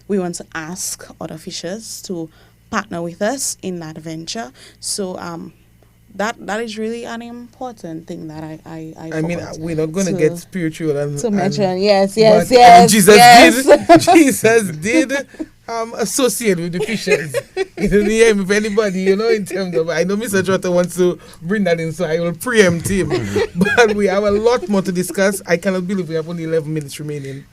We want to ask other fishers to partner with us in that venture. So that is really an important thing that I mean, we're not going to get spiritual and mention. Yes. Jesus did associate with the fishers. If anybody, in terms of, I know Mr. Trotter wants to bring that in, so I will preempt him. But we have a lot more to discuss. I cannot believe we have only 11 minutes remaining.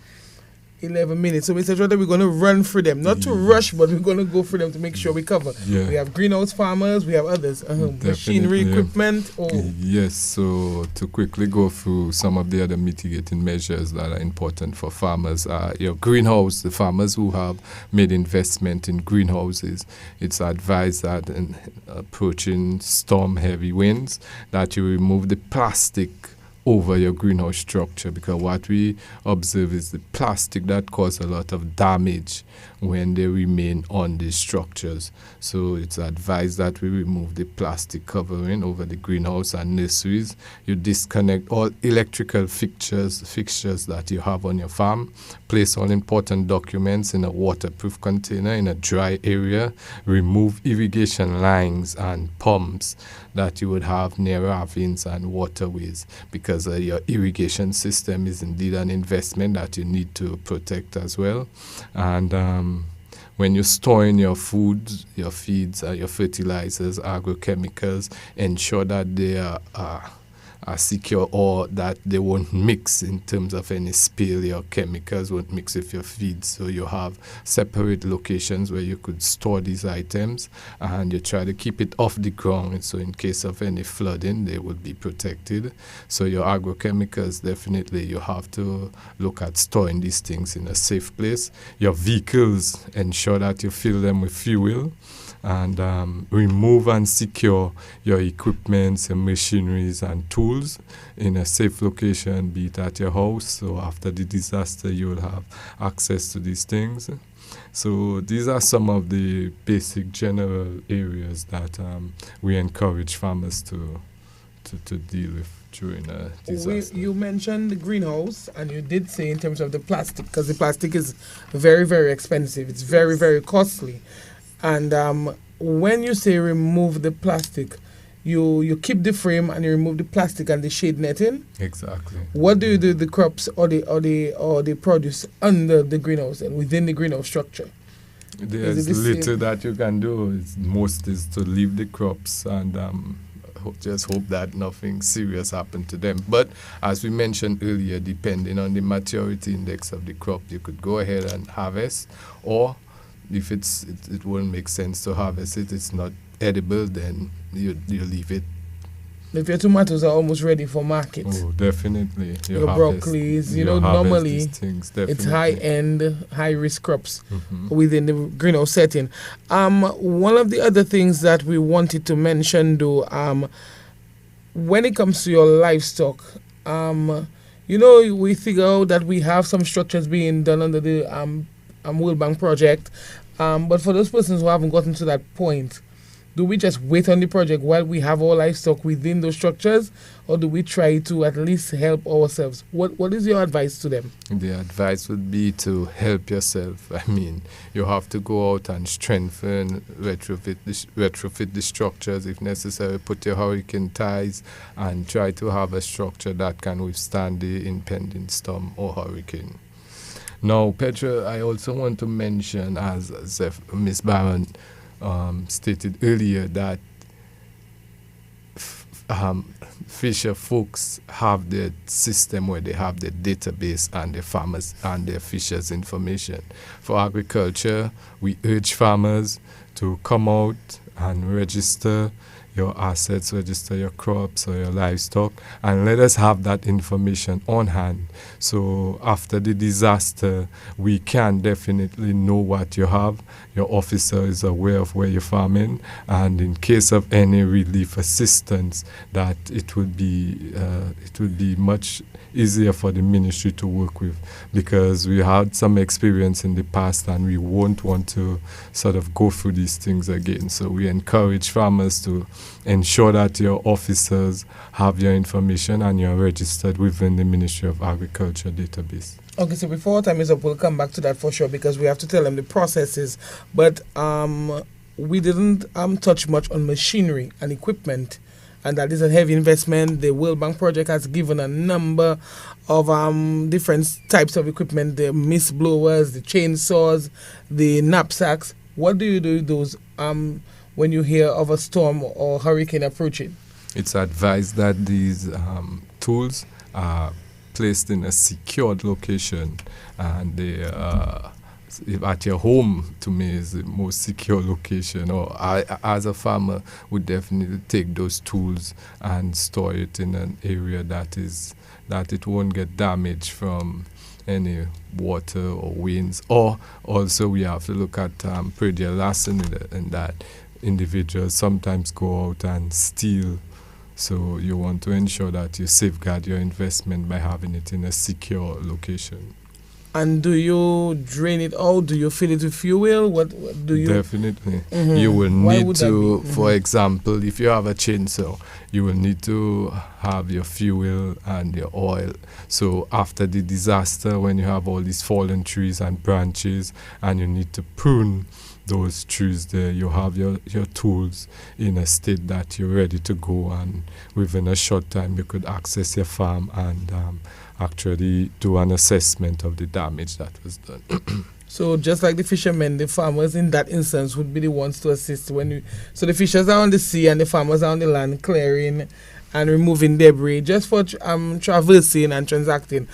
11 minutes. So, Mr. Trotter, we're going to run through them. Not to rush, but we're going to go through them to make sure we cover. Yeah. We have greenhouse farmers, we have others. Machinery, equipment. Yes, so to quickly go through some of the other mitigating measures that are important for farmers. Your greenhouse, the farmers who have made investment in greenhouses, it's advised that in approaching storm-heavy winds, that you remove the plastic over your greenhouse structure, because what we observe is the plastic that causes a lot of damage when they remain on these structures. So it's advised that we remove the plastic covering over the greenhouse and nurseries. You disconnect all electrical fixtures that you have on your farm. Place all important documents in a waterproof container in a dry area. Remove irrigation lines and pumps that you would have near ravines and waterways, because your irrigation system is indeed an investment that you need to protect as well. And when you're storing your food, your feeds, your fertilizers, agrochemicals, ensure that they are secure, or that they won't mix in terms of any spill. Your chemicals won't mix with your feed. So you have separate locations where you could store these items, and you try to keep it off the ground. So in case of any flooding, they would be protected. So your agrochemicals, definitely you have to look at storing these things in a safe place. Your vehicles, ensure that you fill them with fuel, and remove and secure your equipments and machineries and tools in a safe location, be it at your house. So after the disaster, you will have access to these things. So these are some of the basic general areas that we encourage farmers to deal with during a disaster. You mentioned the greenhouse, and you did say in terms of the plastic, because the plastic is very, very expensive. It's very, very costly. And when you say remove the plastic, you keep the frame and you remove the plastic and the shade netting. Exactly. What do you do the crops or the produce under the greenhouse and within the greenhouse structure? There's little that you can do. Most is to leave the crops and just hope that nothing serious happened to them. But as we mentioned earlier, depending on the maturity index of the crop, you could go ahead and harvest, or if it won't make sense to harvest it, it's not edible, then you leave it If your tomatoes are almost ready for market, Oh, definitely. your broccolis, normally these things, it's definitely. high-end, high-risk crops Mhm. within the greenhouse setting. One of the other things that we wanted to mention, though, when it comes to your livestock, we figure out that we have some structures being done under the World Bank project, but for those persons who haven't gotten to that point, do we just wait on the project while we have our livestock within those structures, or do we try to at least help ourselves? What is your advice to them? The advice would be to help yourself. I mean, you have to go out and strengthen, retrofit the structures if necessary, put your hurricane ties, and try to have a structure that can withstand the impending storm or hurricane. Now, Petra, I also want to mention, as Ms. Barron stated earlier, that fisher folks have their system where they have the database and the farmers and their fishers information. For agriculture, we urge farmers to come out and register your assets, register your crops or your livestock, and let us have that information on hand. So after the disaster, we can definitely know what you have. Your officer is aware of where you're farming, and in case of any relief assistance, that it would be much easier for the ministry to work with, because we had some experience in the past and we won't want to sort of go through these things again. So we encourage farmers to ensure that your officers have your information and you're registered within the Ministry of Agriculture database. Okay, so before time is up, we'll come back to that for sure, because we have to tell them the processes. But we didn't touch much on machinery and equipment, and that is a heavy investment. The World Bank project has given a number of different types of equipment: the mist blowers, the chainsaws, the knapsacks. What do you do with those when you hear of a storm or hurricane approaching? It's advised that these tools are placed in a secured location, and they at your home, to me, is the most secure location. Or I, as a farmer, would definitely take those tools and store it in an area that it won't get damaged from any water or winds. Or also we have to look at pretty lesson in that individuals sometimes go out and steal. So you want to ensure that you safeguard your investment by having it in a secure location. And do you drain it out? Do you fill it with fuel? What do you? Definitely. Mhm. You will Why need would that to, be? for example, if you have a chainsaw, you will need to have your fuel and your oil. So after the disaster, when you have all these fallen trees and branches and you need to prune those trees there, you have your tools in a state that you're ready to go, and within a short time you could access your farm and actually do an assessment of the damage that was done. So just like the fishermen, the farmers in that instance would be the ones to assist when you. So the fishers are on the sea and the farmers are on the land, clearing and removing debris, just for traversing and transacting.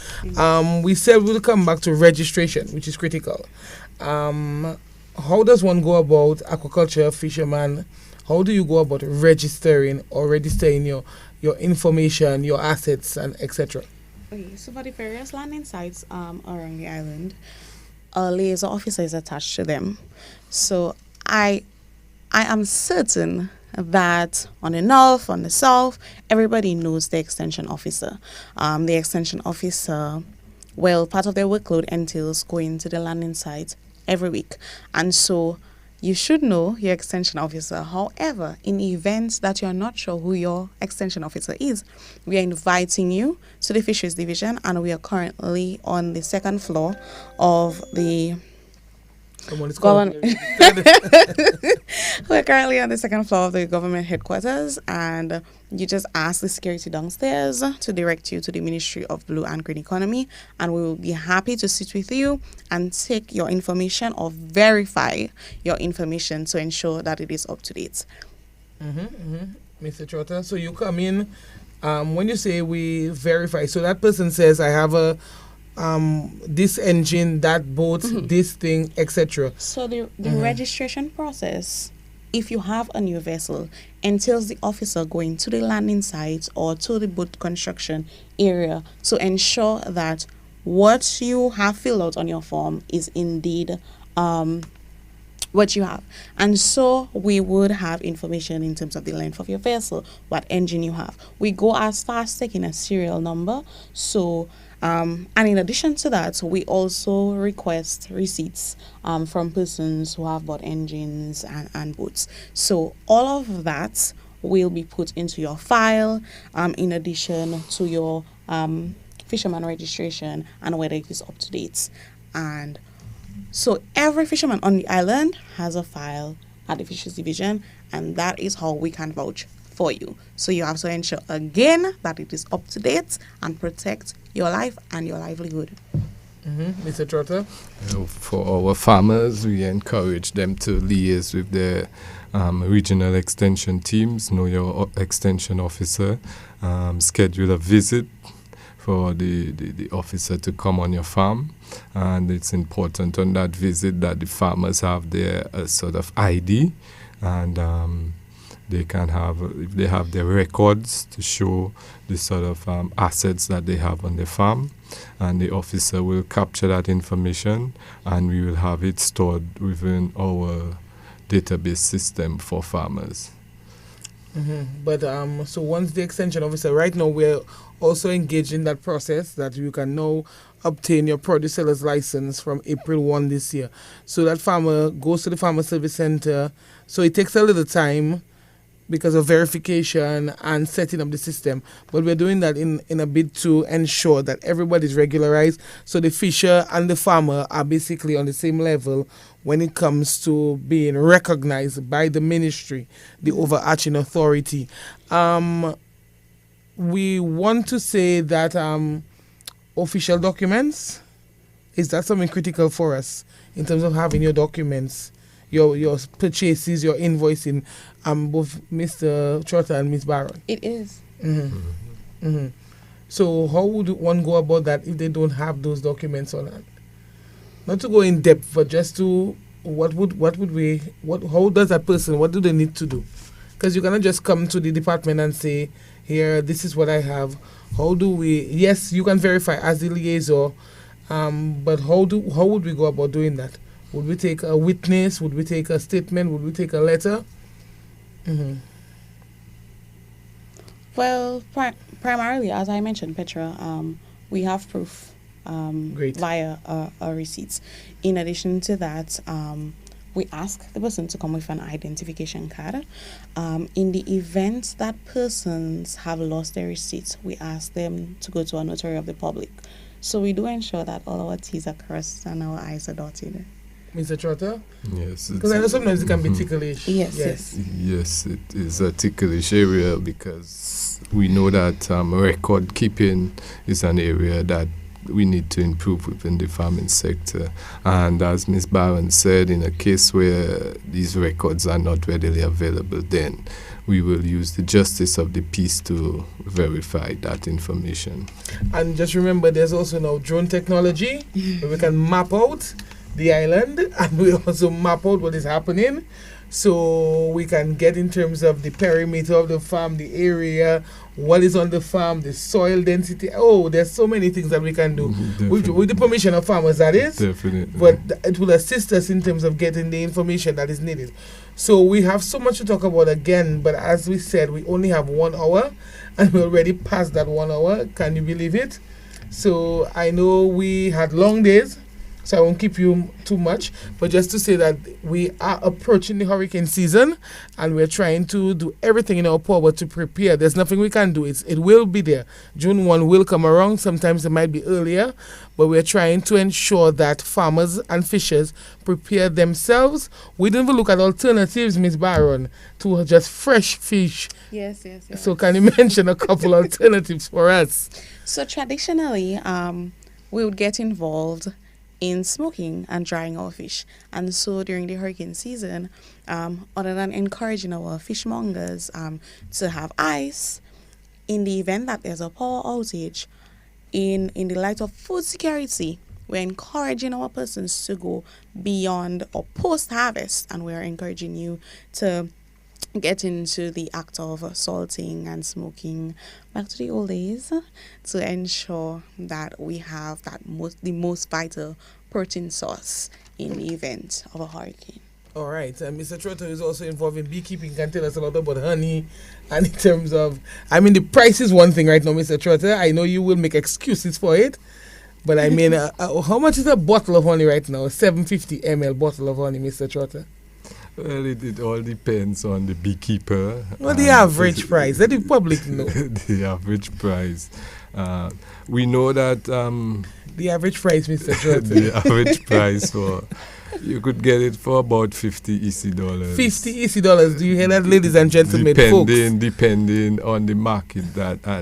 We said we'll come back to registration, which is critical. How does one go about aquaculture, fisherman? How do you go about registering your information, your assets, and etc.? Okay, so for the various landing sites around the island, a liaison officer is attached to them. So I am certain that on the north, on the south, everybody knows the extension officer. The extension officer, well, part of their workload entails going to the landing site every week. And so you should know your extension officer. However, in events that you're not sure who your extension officer is, we are inviting you to the Fisheries Division, and we are currently on the second floor of the We're currently on the second floor of the government headquarters, and you just ask the security downstairs to direct you to the Ministry of Blue and Green Economy, and we will be happy to sit with you and take your information or verify your information to ensure that it is up to date. Mr. Trotter, so you come in, when you say we verify, so that person says, I have a this engine, that boat, this thing, etc. So the registration process if you have a new vessel, entails the officer going to the landing site or to the boat construction area to ensure that what you have filled out on your form is indeed what you have. And so we would have information in terms of the length of your vessel, what engine you have. We go as far as taking a serial number. So and in addition to that, we also request receipts from persons who have bought engines and boats. So all of that will be put into your file in addition to your fisherman registration and whether it is up to date. And so every fisherman on the island has a file at the Fisheries Division, and that is how we can vouch for you. So you have to ensure again that it is up to date and protect your life and your livelihood. Mr. Trotter? For our farmers, we encourage them to liaise with their regional extension teams, know your extension officer, schedule a visit for the officer to come on your farm. And it's important on that visit that the farmers have their sort of ID, and they can have, if they have their records to show the sort of assets that they have on the farm, and the officer will capture that information and we will have it stored within our database system for farmers. But so once the extension officer, right now we're also engaged in that process that you can now obtain your produce seller's license from April 1 this year. So that farmer goes to the farmer service center. So it takes a little time because of verification and setting up the system. But we're doing that in a bid to ensure that everybody's regularized. So the fisher and the farmer are basically on the same level when it comes to being recognized by the ministry, the overarching authority. We want to say that official documents, is that something critical for us in terms of having your documents, your purchases, your invoicing, both Mr. Trotter and Ms. Barron? It is. So how would one go about that if they don't have those documents on hand? Not to go in depth, but just to how does that person, what do they need to do? Because you cannot just come to the department and say, here, this is what I have. How do we, yes, you can verify as the liaison, but how would we go about doing that? Would we take a witness? Would we take a statement? Would we take a letter? Well, primarily, as I mentioned, Petra, we have proof via our receipts. In addition to that, we ask the person to come with an identification card. In the event that persons have lost their receipts, we ask them to go to a notary of the public. So we do ensure that all our T's are crossed and our I's are dotted. Mr. Trotter? Yes. Because I know sometimes it can be ticklish. Yes. Yes, it is a ticklish area because we know that record keeping is an area that we need to improve within the farming sector. And as Ms. Barron said, in a case where these records are not readily available, then we will use the justice of the peace to verify that information. And just remember, there's also now drone technology where we can map out the island, and we also map out what is happening, so we can get in terms of the perimeter of the farm, the area, what is on the farm, the soil density. Oh, there's so many things that we can do with the permission of farmers, that is. Definitely. But it will assist us in terms of getting the information that is needed. So we have so much to talk about again, but as we said, we only have 1 hour, and we're already past that 1 hour. Can you believe it? So I know we had long days, so I won't keep you too much, but just to say that we are approaching the hurricane season, and we're trying to do everything in our power to prepare. There's nothing we can do. It will be there. June 1 will come around. Sometimes it might be earlier, but we're trying to ensure that farmers and fishers prepare themselves. We didn't even look at alternatives, Ms. Barron, to just fresh fish. Yes. So can you mention a couple alternatives for us? So traditionally, we would get involved in smoking and drying our fish. And so during the hurricane season, other than encouraging our fishmongers to have ice, in the event that there's a power outage, in the light of food security, we're encouraging our persons to go beyond or post-harvest, and we're encouraging you to get into the act of salting and smoking back to the old days to ensure that we have the most vital protein source in the event of a hurricane. All right, Mr. Trotter is also involved in beekeeping. Can tell us a lot about honey, and in terms of, I mean, the price is one thing right now, Mr. Trotter. I know you will make excuses for it, but I mean, how much is a bottle of honey right now? 750 ml bottle of honey, Mr. Trotter. Well, it all depends on the beekeeper. Well, the average price. Let the public know. The average price. We know that the average price, Mr. Trotter. The average price for. You could get it for about $50 EC. $50 EC. Do you hear that, ladies and gentlemen, folks? Depending on the market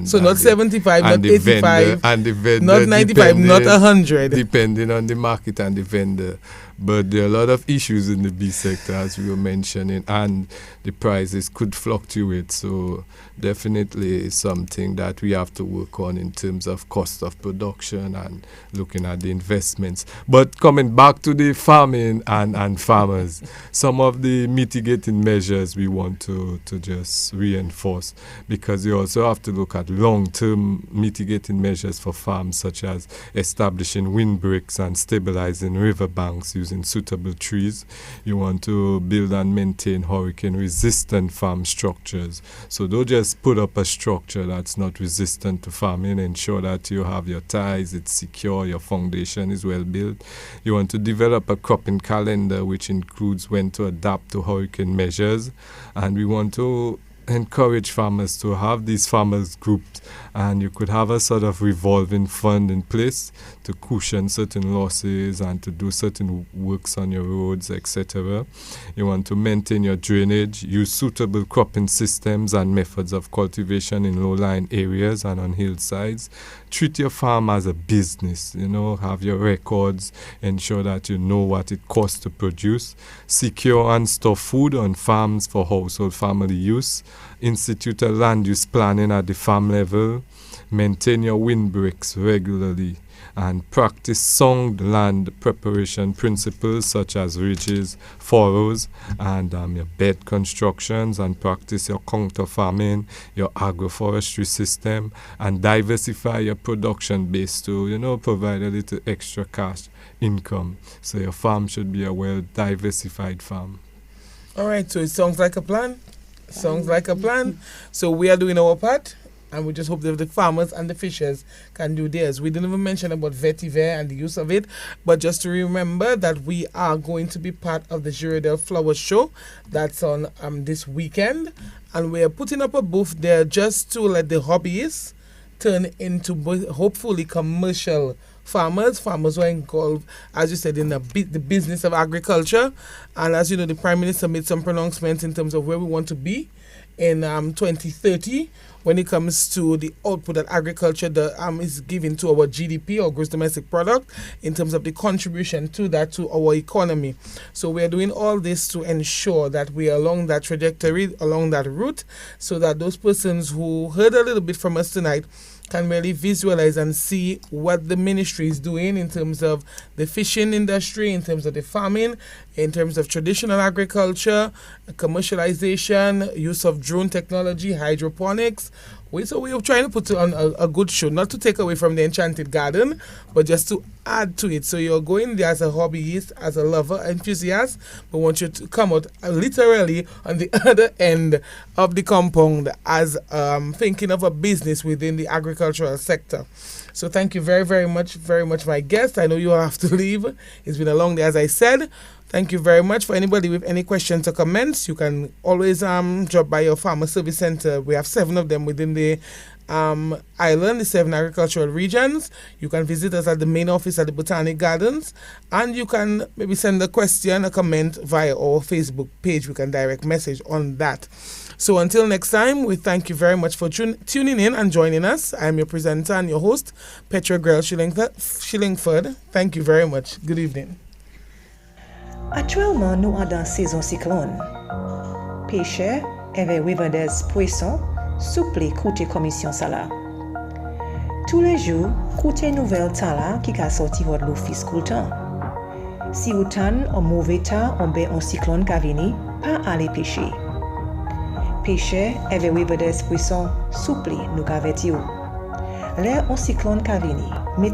so not 75, not 85, and the vendor, not 95, not 100. Depending on the market and the vendor. But there are a lot of issues in the bee sector, as we were mentioning, and the prices could fluctuate. So definitely it's something that we have to work on in terms of cost of production and looking at the investments. But coming back to the farming and farmers, some of the mitigating measures we want to just reinforce, because you also have to look at long-term mitigating measures for farms, such as establishing windbreaks and stabilizing riverbanks using suitable trees. You want to build and maintain hurricane-resistant farm structures. So don't just put up a structure that's not resistant to farming. Ensure that you have your ties, it's secure, your foundation is well built. You want to develop a cropping calendar which includes when to adapt to hurricane measures. And we want to encourage farmers to have these farmers groups, and you could have a sort of revolving fund in place to cushion certain losses and to do certain works on your roads, etc. You want to maintain your drainage, use suitable cropping systems and methods of cultivation in low-lying areas and on hillsides. Treat your farm as a business, have your records, ensure that you know what it costs to produce. Secure and store food on farms for household family use. Institute a land use planning at the farm level. Maintain your windbreaks regularly. And practice sound land preparation principles such as ridges, furrows, and your bed constructions, and practice your counter farming, your agroforestry system, and diversify your production base to, provide a little extra cash income. So your farm should be a well-diversified farm. All right, so it sounds like a plan. So we are doing our part. And we just hope that the farmers and the fishers can do theirs. We didn't even mention about vetiver and the use of it, but just to remember that we are going to be part of the Girardel Flower Show that's on this weekend, and we are putting up a booth there just to let the hobbyists turn into hopefully commercial farmers who are involved, as you said, in the business of agriculture. And as you know, the Prime Minister made some pronouncements in terms of where we want to be in 2030 when it comes to the output that agriculture is giving to our GDP, or gross domestic product, in terms of the contribution to that to our economy. So we are doing all this to ensure that we are along that trajectory, along that route, so that those persons who heard a little bit from us tonight can really visualize and see what the ministry is doing in terms of the fishing industry, in terms of the farming, in terms of traditional agriculture, commercialization, use of drone technology, hydroponics. So we are trying to put on a good show, not to take away from the Enchanted Garden, but just to add to it. So you're going there as a hobbyist, as a lover, enthusiast, but want you to come out literally on the other end of the compound as thinking of a business within the agricultural sector. So thank you very, very much, my guest. I know you have to leave. It's been a long day, as I said. Thank you very much. For anybody with any questions or comments, you can always drop by your farmer service center. We have 7 of them within the island, the 7 agricultural regions. You can visit us at the main office at the Botanic Gardens, and you can maybe send a question, a comment via our Facebook page. We can direct message on that. So until next time, we thank you very much for tuning in and joining us. I'm your presenter and your host, Petra Grell Shillingford. Thank you very much. Good evening. Actuellement, nous sommes dans saison cyclone. Pêcheurs et revendeurs poissons souple côté commission ça là. Tous les jours, écoutez nouvelle tala qui a sorti votre l'office coultant. Si vous êtes en mauvais temps, on bet un cyclone qui vient, pas aller pêcher. Pêcher avec des poissons souples nous avertir. L'air un cyclone qui vient,